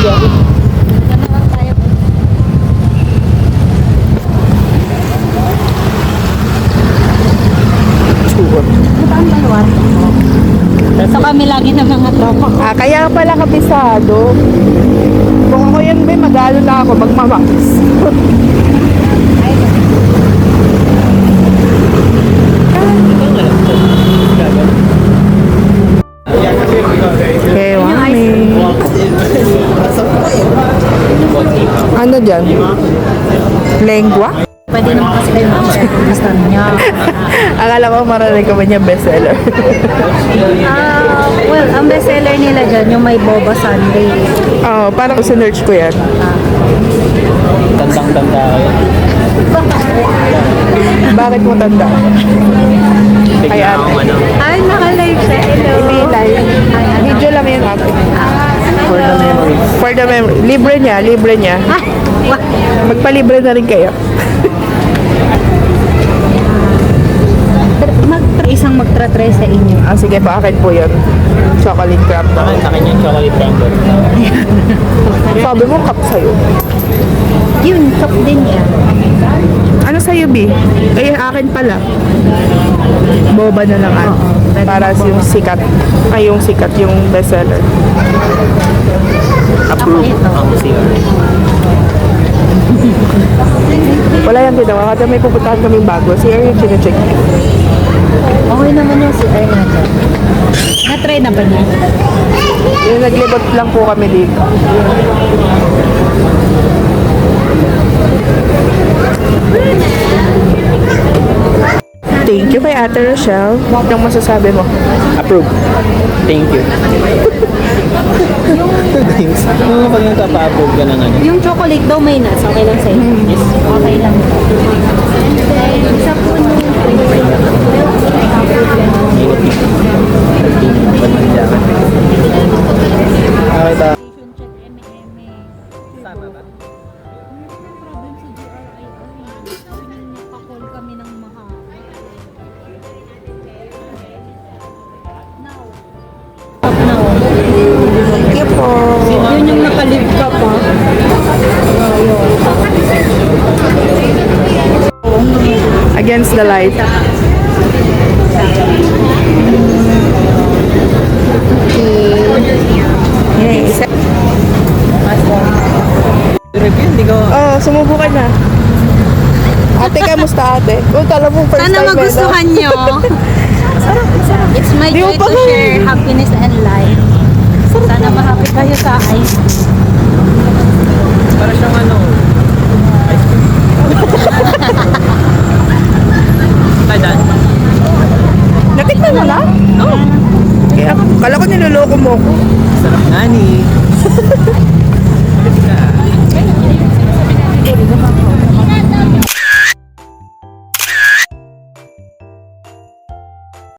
So kami lagi ng mga tropa ko. Kaya pala kabisado. Kung ako yan ba, mag-ano na ako, magmamax. Okay, wami. Ano dyan? Lengua? Pwede naman kasi kayo mag-share kung gusto niya. Akala ko marinig ko ba niya bestseller? Well, ang bestseller nila dyan, yung may boba sundae. Oo, parang sinerch ko yan. Tandang-tanda ko yan. Bakit mo tanda? Ay, Bigla akong ano. Ay, naka-live siya. Hello. Hindi live. Video lang yun ate. For the memory. For the memory. Libre niya. Magpalibre na rin kayo. Isang magtra-try sa inyo. Sige, bakit po yun? Chocolate crab Sa na. akin yung chocolate crumble. Sabi mo, cup sa'yo. Yun, cup din yan. Ano sa'yo, B? Ay, akin pala. Boba na lang ate. Para yung sikat. Ay, yung sikat, yung bestseller. Approve ang CR. Wala yan din naman. Kasi may pupuntahan kaming bago. Si Erin yung chinecheck. Okay naman yung CR natin. Na-try na ba niya? Yung naglibot lang po kami dito. Thank you kay Ate Rochelle. Anong masasabi mo? Approve. Thank you. Thanks. Ano pag nagpapa-approve ka ng ano? Yung chocolate daw may nuts. Okay lang sa'yo? Yes. Okay lang. And then, isa po nung Okay ba? Tama ba? Problem sa GRI. Nakakol kami ng mahal. Now. Thank you po. Yun yung nakalib ka pa. Against the light. Okay. Review, hindi ko... Oh, sumubo ka na. Ate, kamusta ate? Kung tala mo first Sana time magustuhan nyo. It's my Di mo joy pa to kaya. share happiness and life. Sana ma-happy kayo sa ice. Para siyang ano... Tadan. Natikman mo na? No. Kaya, kala ko niloloko mo ko. Sarap nga ni.